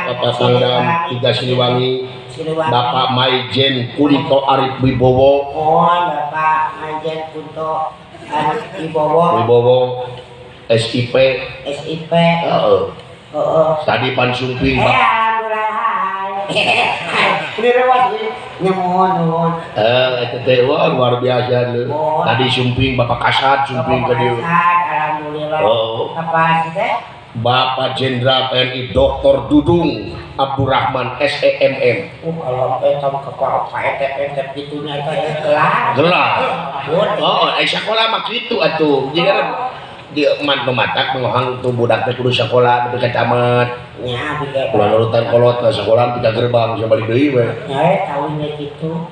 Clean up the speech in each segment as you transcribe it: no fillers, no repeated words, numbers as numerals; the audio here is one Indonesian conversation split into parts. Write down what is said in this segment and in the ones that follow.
Bapak Pangdam Tiga Siliwangi, Bapak Maijen Kunto Arif Wibowo. Bapak Maijen Kunto Arif Wibowo. SIP. Tadi Pan Sumping. Ini lewat nyemon. Itu teh luar biasa lu. Tadi Sumping Bapak Kasat Sumping ke dia. Alhamdulillah. Apa sih teh? Bapak Jenderal TNI Dr. Dudung Abdurrahman SEMM. Kalau kamu kepala etep gitunya kayak gelar. Sekolah mah gitu atuh. Jadi kan dia matak mengohang tuh budak teh kudu sekolah teh tamat. Nya biga. Kudu nurutan kolot ke sekolah kita gerbang bisa balik deui we. Tahunya gitu.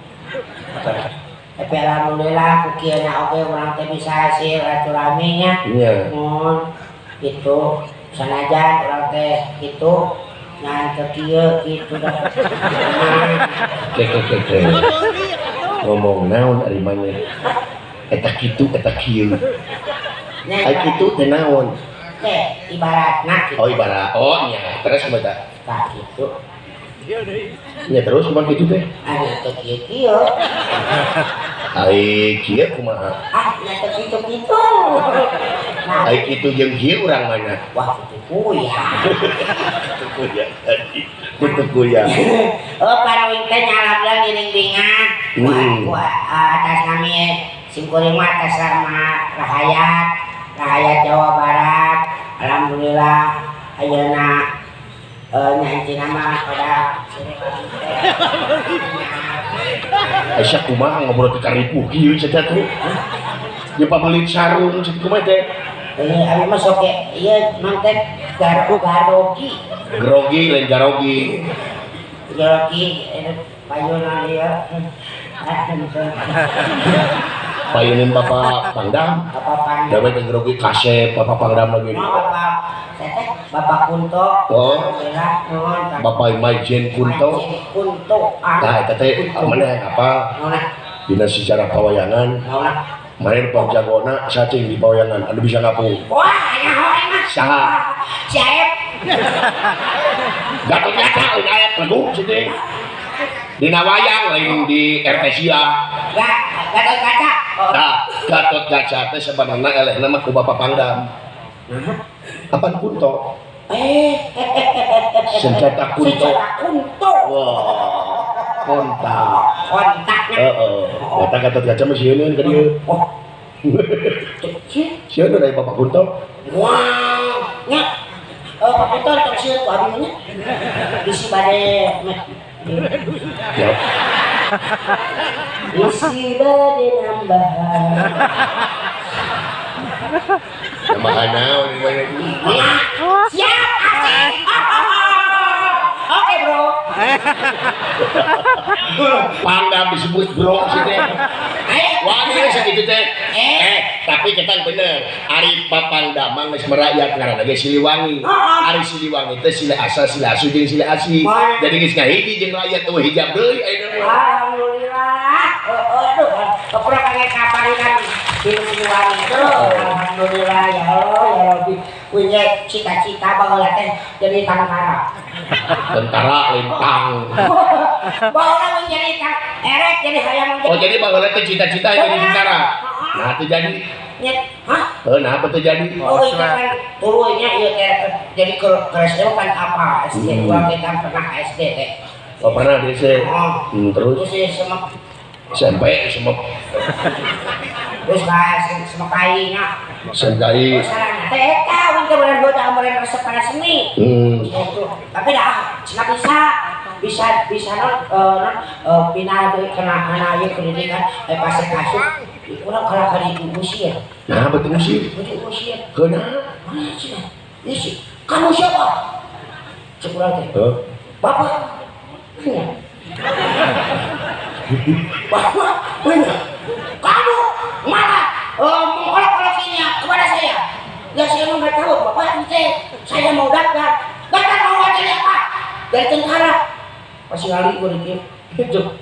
Tapi alhamdulillah kukieunya oge urang teh bisa hasil rame-nya. Iya. Gitu. Sanajan urang teh gitu. Nah, kieu gitu dah. Keke. Ngomong naon ari mah eta kitu eta kieu. Ai kitu teh naon? Ibaratna gitu. Ibarat. Nya. Terus kumaha? Tah gitu. Ya terus kumaha kitu teh? Anu teh kieu. Ai kieu kumaha? Nya teh gitu. Ai kitu jeung kieu urang mana? Wah, kitu kuya. Kitu kuya. Parawing teh nyalablan giring-giringan. Atas nami simkuring mah atas nama Rahayat Jawa Barat. Alhamdulillah ayeuna nyanyi nama pada Aisyah kumaha ngobrol ke karipuh kieu cenah tuh. Ye pabelit sarung cek kumaha teh? Abi mah sok ieu mah teh garogi. Lain garogi. Payunan ieu. Payunin Bapak Pangdam. Dawe teh garogi kasep Bapak Pangdam lagi. Bapak Kunto. Bapak Maijen Kunto. Nah, eta teh mana apa? Dina sejarah pawayangan. Main panjagona cacing di pawayangan. Anu bisa ngapung. Wah, nyaho mah. Saha? Si Aep. Gatot kaca Aep lagu situ. Dina wayang lain di RT Sia. Gatot kaca. Nah, Gatot kaca teh sebenarnya elehna mah ku Bapak Pangdam. Apaan Kunto? Senjata Kunto. Wah, kontaknya. Kata Gatot kaca mah sieun ka dieu. Sieun dari Bapak Kunto. Wah, nya. Bapak Kunto tok sieun ku abi nya. Bisi bade Ya. Isi bade nambahan. Nambahan naon ini? Siap, asik. Oke, Bro. Pangdam disebut bro sih teh. Wah, ini segitu teh. Tapi kita bener. Ari Pangdam mah geus merakyat ngaranna ge Siliwangi. Ari Siliwangi teh sila asa, sila asu jeung sila asi. Jadi geus ngahiji jeung rakyat teu hijab deui ayeuna mah. Alhamdulillah. Aduh, kepura kangen kapan kan di Siliwangi itu. Alhamdulillah ya Allah, ya Rabbi. Punya cita-cita baheula teh jadi tentara. Tentara lintang. Baheula menjadi erek jadi hayang menjadi. Jadi baheula teh cita-cita jadi tentara. Nah, teu jadi. Hah? Nah, apa teu jadi? Itu kan tulunya ieu teh jadi ke SD kan apa? SD gua kita pernah SD teh. Pernah di SD. Terus semak SMP semak. Terus bahas semak kainya. Senjai. Teh tahu ke bener boda amoran resep pada seni. Tapi dah bisa pindah dari kena ieu pendidikan pas kasus urang kalau kali diusir. Nah, betul sih. Diusir. Kenapa? Ini sih. Kamu siapa? Cek urang teh. Bapak. Bapak, benar. Kamu malah mengolok-olokinya kepada saya. Ya saya mau nggak tahu, Bapak nanti saya mau daftar. Daftar mau jadi apa? Dari tentara. Masih kali gue dikit.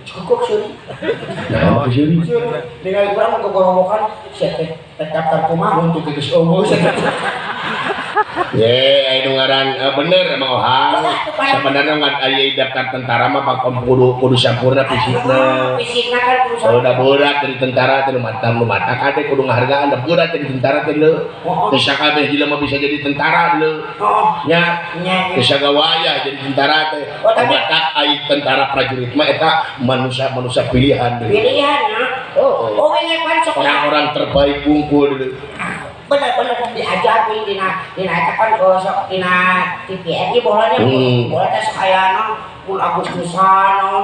Cukup sih. Nah, apa sih? Dengan kurang kegorowokan, saya daftar kumaha untuk ikut omong. Ye, anu ngaran bener emang ohang. Sebenarnya ngan aya daftar tentara mah pak kudu sampurna fisikna. Fisikna kan kudu Udah budak dari tentara teh nu mata kade kudu ngahargaan da budak dari tentara teh leuh. Teu sakabeh jelema bisa jadi tentara leuh. Nya, teu sagawaya jadi tentara teh. Batak ai tentara prajurit mah eta manusia pilihan deui. pilihan ya. Oh ini kan sok Orang-orang terbaik unggul deui. bener-bener diajar dina eta kan sok dina TVRI bolanya bola teh sok aya non pun Agustusan non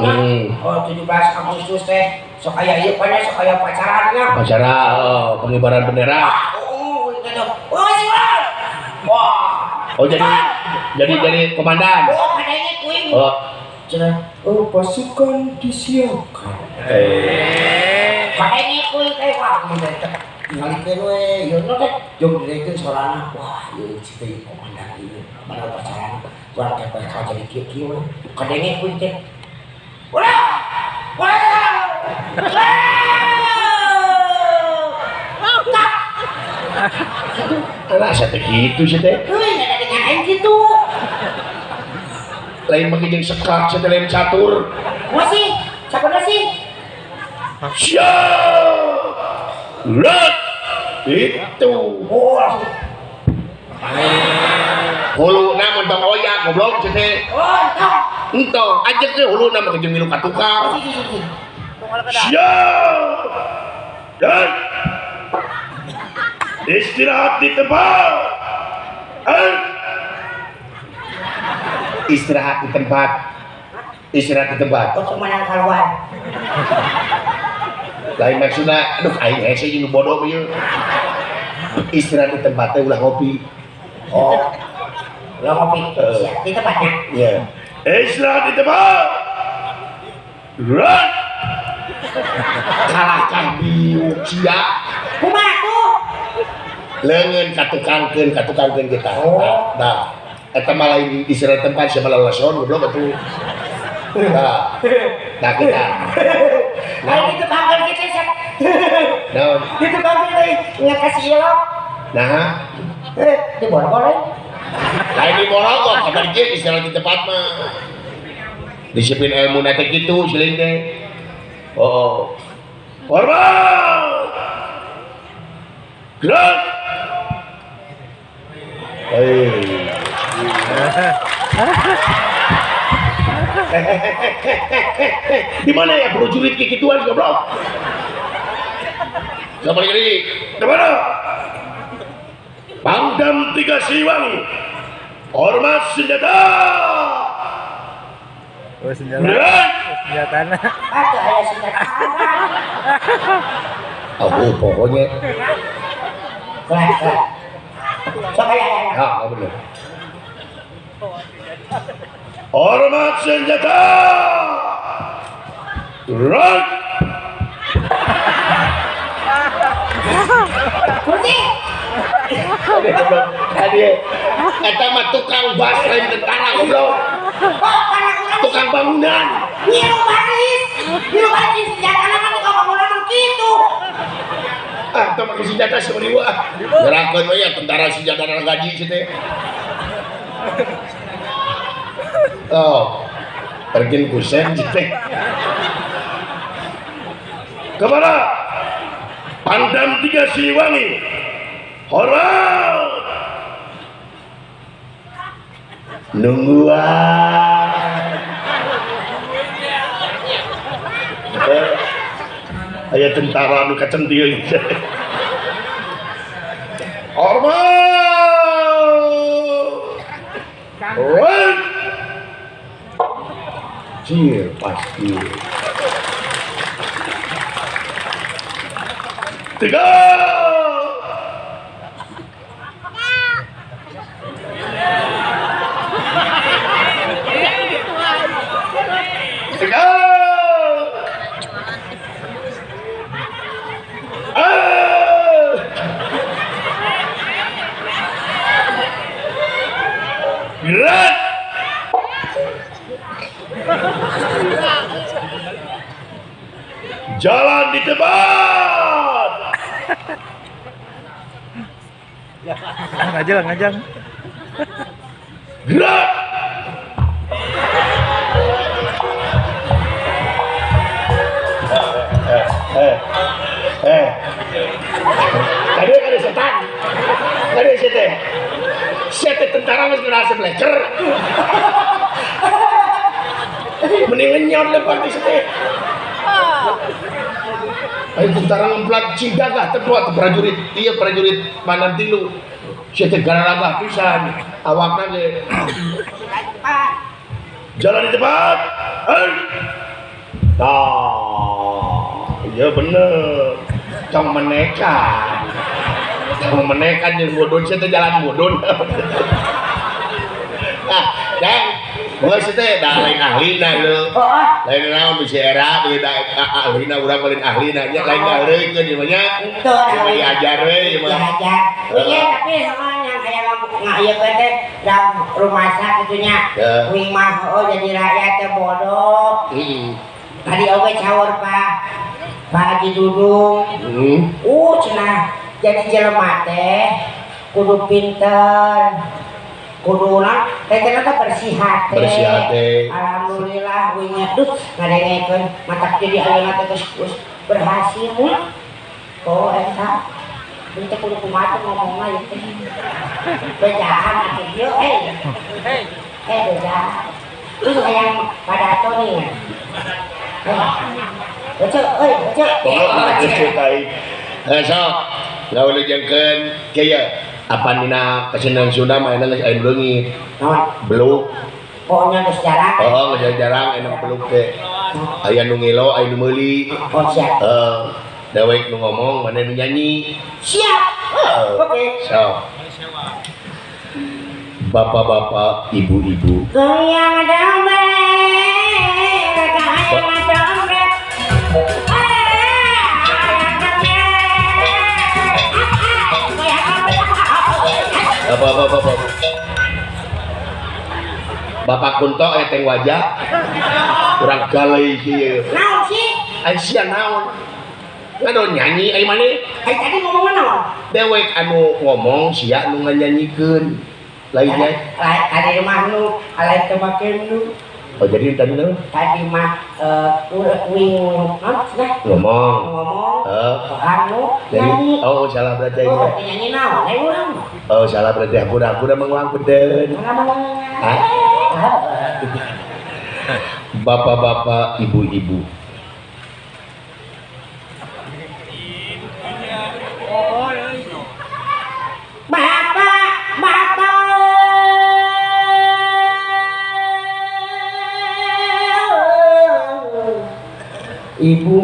17 Agustus teh sok aya ieu pan sok aya pacarannya Acara pengibaran bendera. gitu sih wah Oh jadi komandan. kadangnya kuing Oh, pasukan disiapkan kadangnya kuing teh wah ngalikeun we yeuna teh jeung direkeun sorana wah ieu citeu komandan ieu mana pacaran urang teh bakal jadi kieu-kieu we kadenge kuing teh ulah rasa teh gitu sih teh. euy ada nyain gitu Lain make jeung sekak, teh lain catur. masih sakuda sih Siap. Rat. Itu. oh langsung Huluna mun tong oyak goblok teh. entah Entong ajek teh huluna mah jeung milu ka tukang. Siap. Dan istirahat di tempat. Istirahat di tempat. Istirahat di tempat. untuk menang kaluan Lain maksudna, aduh aing hese jeung bodoh ieu. Istirahat di tempat teh ulah ngopi. oh lo ngopi di tempatnya Iya. Istirahat di tempat. Run. Kalahkan biuk sia. kumaha tuh Leungeun katukangkeun kita. Nah, eta mah lain istirahat tempat sia malah lason goblok atuh. Nah, kita. ayo itu bangkel kita sih Naon? itu bangkel euy ngakasih ilok Nah, di borgol lain di Morogok, kabar kieu istirahat di tempat mah. Disiplin ilmu na teh kitu siling teh. Oh. Hormat. Gerak. Di mana ya prajurit kayak gituan goblok? Siapa lagi? Di mana? Pangdam 3 Siliwangi. Hormat senjata. Oh senjata. Beneran? Senjata na. ada aya senjata Oh, pokoknya. kelas sok aya Ah, bener. Hormat senjata. Run. kursi Tadi, eta mah tukang bas lain tentara goblok. kok karena urang Tukang bangunan. nyiru baris senjata kan kok bangunan gitu Ah, itu pakai senjata seperti gua. Gerakan we ya tentara senjata gaji sih teh. Oh, terjun kusen teh. Kemana? Pangdam 3 Siliwangi. Hormat. Nungguan. Aya tentara nu kacentil. Hormat. Run. Cil pasti. 3. Gerak. Jalan di tempat. Ngajang. Gerak. Ada setan. Ada setan. Setan tentara mas ngerasa belajar. Mendingan nyot lepas di setan. Ayo tentara ngemplak cigagah terbuat prajurit. Iya prajurit panan tilu. Setan garagah pisan. Awakna ge. Jalan di cepat. Iya bener. Cong menekan yang bodon saya jalan bodon. Jang mulai saya dah lain ahli na lu lain naon bisa era di ahli na urang lain ahli na nya lain ahli ke di mana cuma diajar we diajar iya tapi soalnya kayak ngaya teh dalam rumah sakit itunya wing mah jadi rakyat teh bodoh tadi oke caur Pak Haji Dudung cenah jadi jelema teh kudu pinter kudu urang teh bersih hati alhamdulillah we ngadus ngadengekeun matak jadi ayeuna teh geus berhasil oh eta teh kudu kumaha ngomongna ieu teh bejaan atuh ieu bejaan itu yang pada to nih sok lawan jengkeun kieu apa nina kesenang Sunda mah enak aya leungit beluk pokoknya geus jarang geus jarang enak beluk teh aya nu ngilo aya nu meuli siap dewek nu ngomong mana nu nyanyi siap oke sok bapak-bapak ibu-ibu goyang domba goyang domba Bapak Kunto teng wajah kurang galai kieu naon sih ai sia naon ngadon nyanyi ai maneh ai tadi ngomong naon dewek anu ngomong sia nu nganyanyikeun lainnya tadi mah nu alai teu make nu oh jadi tadi naon tadi mah wing ngomong anu nyanyi oh salah berarti nyanyi naon urang oh salah berarti aku udah menguang beden bapak-bapak ibu-ibu ibu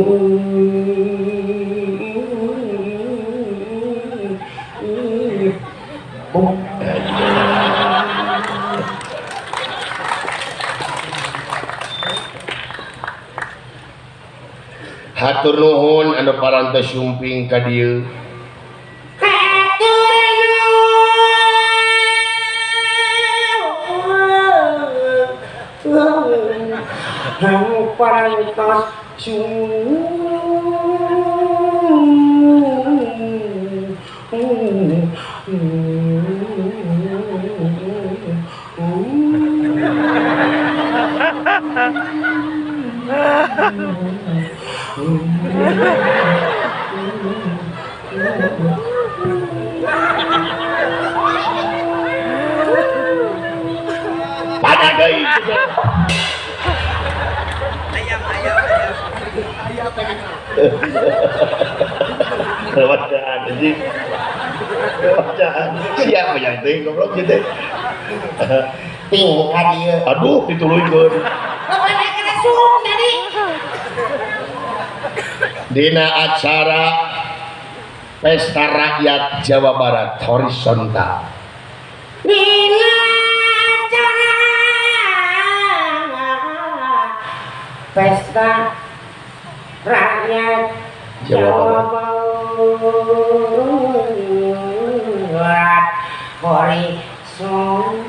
hatur nuhun anu parantos sumping ka dieu anu parantos pada deui Bacaan anjing. Bacaan. Siapa yang teh goblok gitu. Ping ka dieu. Aduh dituluykeun. Pokona kana suung tadi. Dina acara Pesta Rakyat Jawa Barat horizontal. Dina acara Pesta Rakyat Jawa Barat horizontal.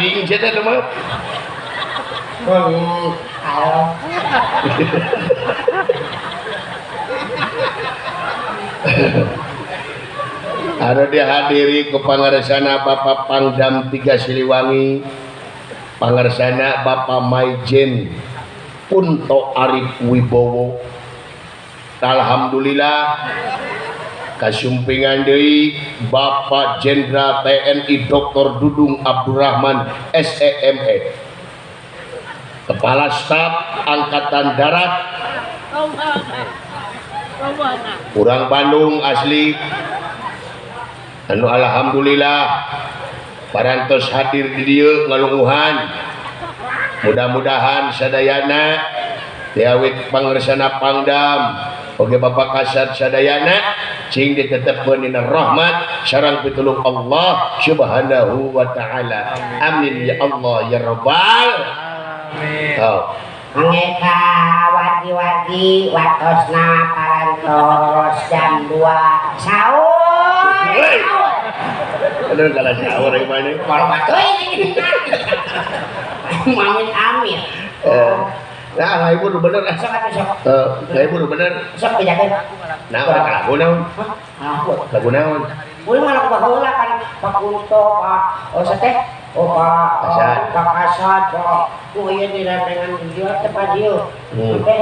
anjing saya teh mah. Halo. Ada dihadiri ke pangarsana Bapak Pangdam 3 Siliwangi, pangarsana Bapak Maijen Kunto Arif Wibowo. Alhamdulillah kasumpingan deui Bapak Jenderal TNI Dr. Dudung Abdurrahman SEME, Kepala Staf Angkatan Darat Kurang Bandung asli. Anu alhamdulillah parantos hadir di dieu ngalunguhan. Mudah-mudahan sadayana diawit pangarsana Pangdam oge Bapak Kasat sadayana cing ditetepkeun dina rahmat sareng pitulung Allah Subhanahu wa taala. Amin ya Allah ya rabbal alamin. Mangeka wadi-wadi watosna parantos jam 2 sahur. Aduh kalah sahur yang mana? Kalau batuy. Mamin amin. Nah, ibu udah bener. Sok atuh sok. Ibu udah bener. Sok bejakeun. Nah, orang lagu naon? Lagu naon? Ulun malah baheula kan Pak Kunto, Pak sateh Kasat. Pak Kasat, Pak ieu dirandengan dia tepat dieu. Teh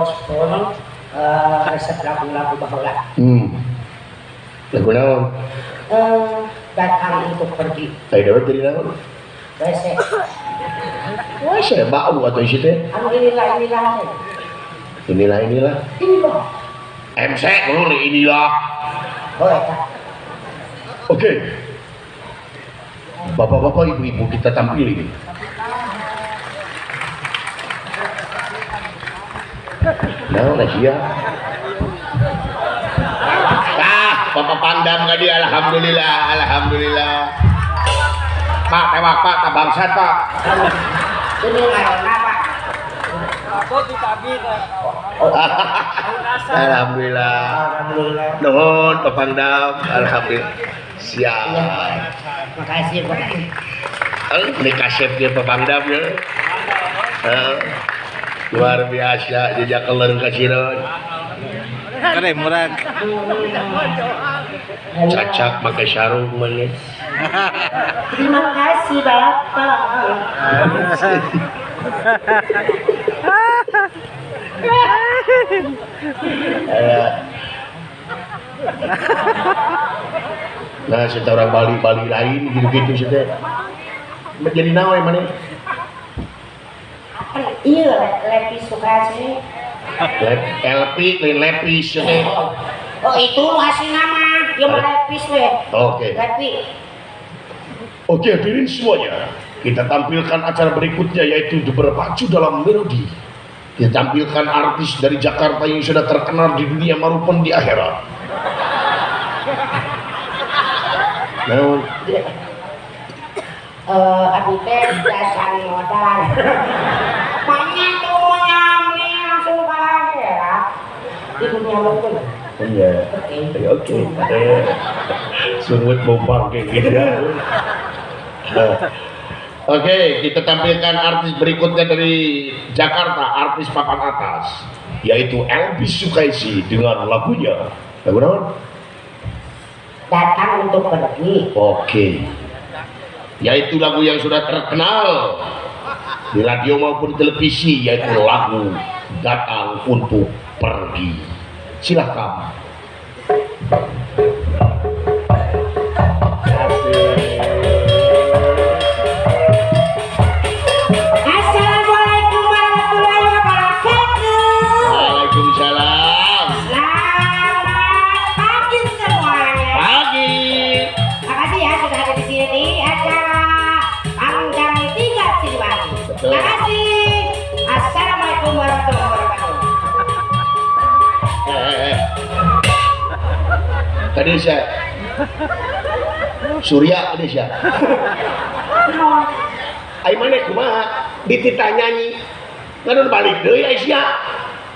sekolah resep lagu-lagu baheula. Lagu naon? Datang untuk pergi. Saya dapat dari naon? Rese. Wah, saya bau atau isi teh? Anu inilah. Inilah. Inilah. MC ulur inilah. Oh, eta. Oke. Bapak-bapak, ibu-ibu kita tampil ini. Nah, Nasia. Bapak Pangdam tadi alhamdulillah. Pak, tewak Pak, tak bangsat Pak. Ini ngaranna Pak. Alhamdulillah. Nuhun Pak Pangdam, alhamdulillah. Siap. Makasih Pak. Ini kasep dia Pak Pangdam ya. Luar biasa jejak keleur kasiron. Kare murag. Cacak pakai sarung mana? Terima kasih Bapak. Nah, kita orang Bali lain gitu-gitu sudah. Menjadi nawe mana? Iya, lepis Sukasi. LP lain lepis sudah. Oh itu hasil nama, dia mau lepis weh. Oke. Lepis. Oke, hadirin semuanya. Kita tampilkan acara berikutnya yaitu berpacu dalam melodi. Kita tampilkan artis dari Jakarta yang sudah terkenal di dunia maupun di akhirat. Nah, Abi teh dasar modal. Maknya tuh nyambi langsung ke akhirat. Di dunia maupun. iya. Oke. Sungut bombang kayak gitu ya. Oke, kita tampilkan artis berikutnya dari Jakarta, artis papan atas, yaitu Elvis Sukaisi dengan lagunya. Lagu naon? Datang untuk pergi. Oke. Yaitu lagu yang sudah terkenal di radio maupun televisi, yaitu lagu Datang untuk Pergi. Silakan. Assalamualaikum warahmatullahi wabarakatuh. Waalaikumsalam. Selamat pagi semuanya. Pagi. Makasih ya sudah ada di sini di acara Pangdam 3 Siliwangi. Betul. Terima kasih. Assalamualaikum warahmatullahi wabarakatuh. Tadi saya Surya tadi saya. Ai mana kumaha ditita nyanyi. Ngadon balik deui ai sia.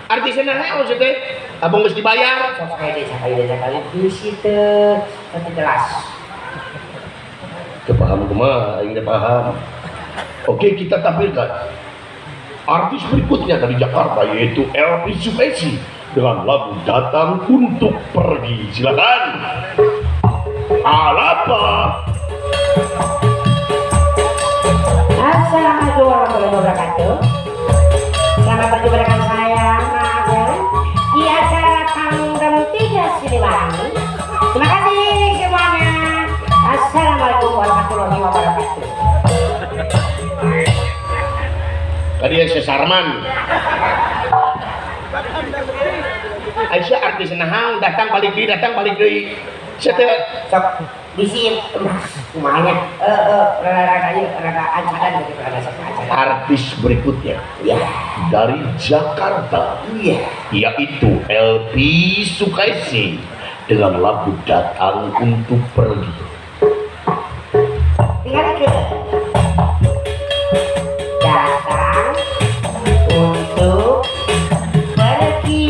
Artisna naon teh? Abang geus dibayar. Sok sekali puisi teh tapi jelas. Teu paham kumaha, aing teh paham. Oke, kita tampilkan artis berikutnya dari Jakarta yaitu Elvi Sukaisi dengan lagu Datang Untuk Pergi. Silakan. Alapa. Assalamualaikum warahmatullahi wabarakatuh. Selamat berjumpa dengan saya Maga di acara Pangdam 3 Siliwangi. Terima kasih semuanya. Assalamualaikum warahmatullahi wabarakatuh. Tadi Aisyah Sarman. Aisyah artis nahang datang balik deui. Sok bisi kumanya rada ancadan gitu rada sok ancadan. Artis berikutnya Iya. dari Jakarta Iya. yaitu Elvi Sukaisi dengan lagu Datang Untuk Pergi. Tinggal ke datang untuk pergi.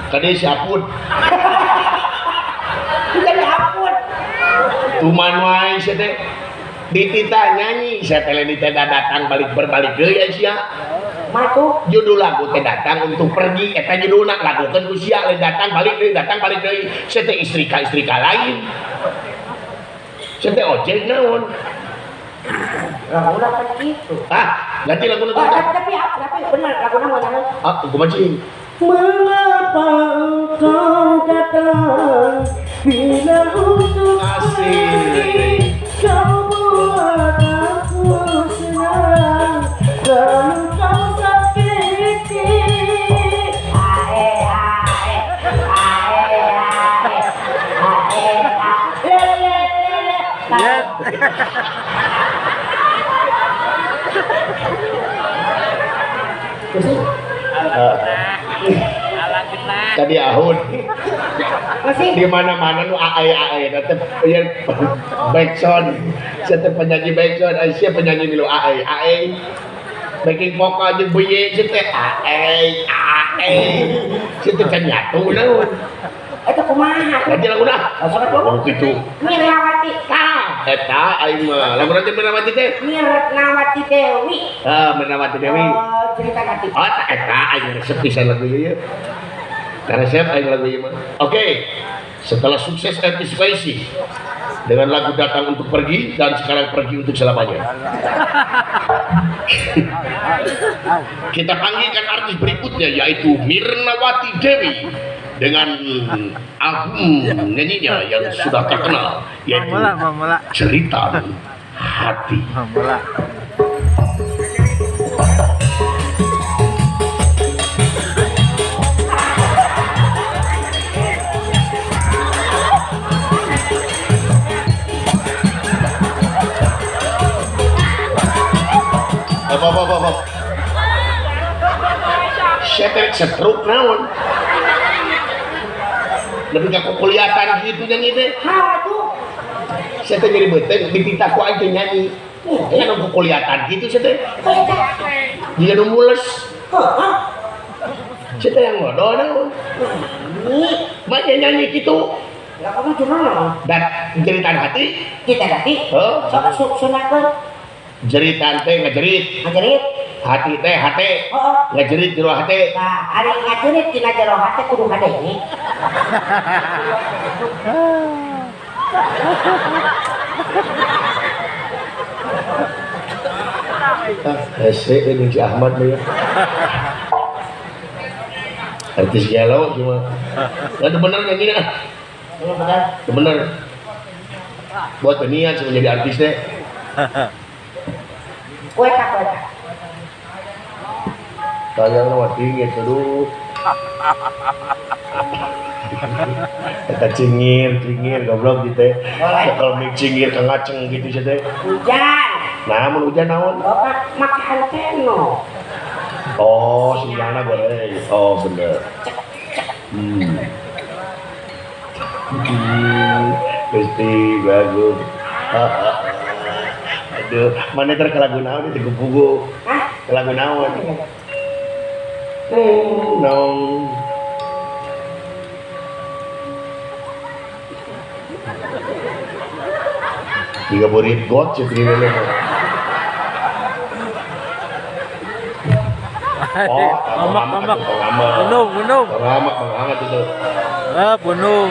Tadi siapun Jadi ampun. tuman wae sia teh ditita nyanyi sia teh datang berbalik deui Aisyah. Matu Judul lagu teh Datang Untuk Pergi eta judulna lagukeun ku sia lain datang balik deui sia teh istri ka lain. Sia teh ojek naon? lagu apa gitu? Ganti lagu Oh, tapi benar lagu nama kumaha cing? Mengapa engkau datang bila untuk Asik. kau buat aku senang dan kau sakiti. Ae ae ae ae ae lele. Tadi ahun Masih di mana-mana nu ae tetep ya backsound saya penyanyi backsound Aisyah penyanyi milu ae backing vokal jeung bunyi teh ae situ kan nyatu naon itu kumaha? ganti lagu nah Sobat Bobo. kitu Mirnawati eta aing mah lagu nanti Mirnawati teh Mirnawati Dewi. Mirnawati Dewi Cerita nanti. eta aing resep pisan lagu ieu karena resep aing lagu ieu mah oke setelah sukses Elvi Sukaisi dengan lagu Datang Untuk Pergi dan sekarang pergi untuk selamanya. Kita panggilkan artis berikutnya yaitu Mirnawati Dewi dengan album nyanyinya yang sudah terkenal yaitu Cerita Hati. Apa? Saya setruk naon. Lebih ke kuliatan gitu nyanyi teh. Nah, tuh. Saya teh jadi beteng dipinta ku aja nyanyi. Kan aku kuliatan gitu saya teh. Jika nu mules. Saya teh yang ngodo naon. Banyak nyanyi gitu. Lah kamu gimana? Dan jeritan hati. Kita nanti. Oh, Sok sunatkeun. jeritan teh ngajerit. Ngajerit. Hati teh hate. Oh. Ngajerit jero hate. Nah, ari ngajerit dina jero hate kudu ngadenge. Hese ini si Ahmad nih. Artis galau cuma. Ada bener nyanyi nah. Benar. Bener. Buat niat sih menjadi artis deh. Kueta. Sayang nama tinggi dulu. Kita cingir goblok gitu. Kalau mik cingir kengaceng gitu sih teh. Hujan. Namun hujan naon? Oh, makan teno. Oh, siangna boleh. Oh, bener. Pasti bagus. Aduh, mana ter ke lagu naon itu buku. Hah? Ke lagu naon? Nong. Tiga burit got sih lele. Oh, Mamak. pengamat. Gunung. Pengamat itu. Ah, gunung.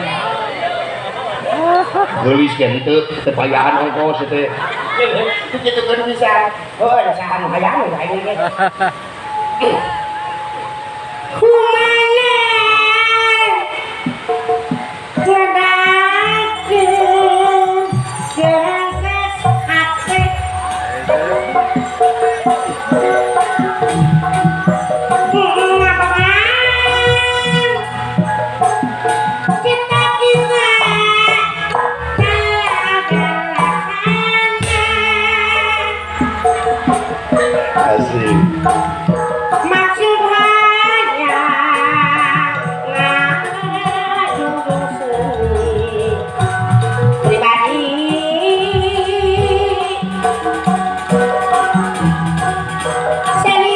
Gelis kan itu tepayaan ongkos itu. Itu kan bisa. Oh, ada saham hayang kayak gini. Kumana kedaku geras hati cita kita Asik. maksud hanya ngajung seni pribadi seni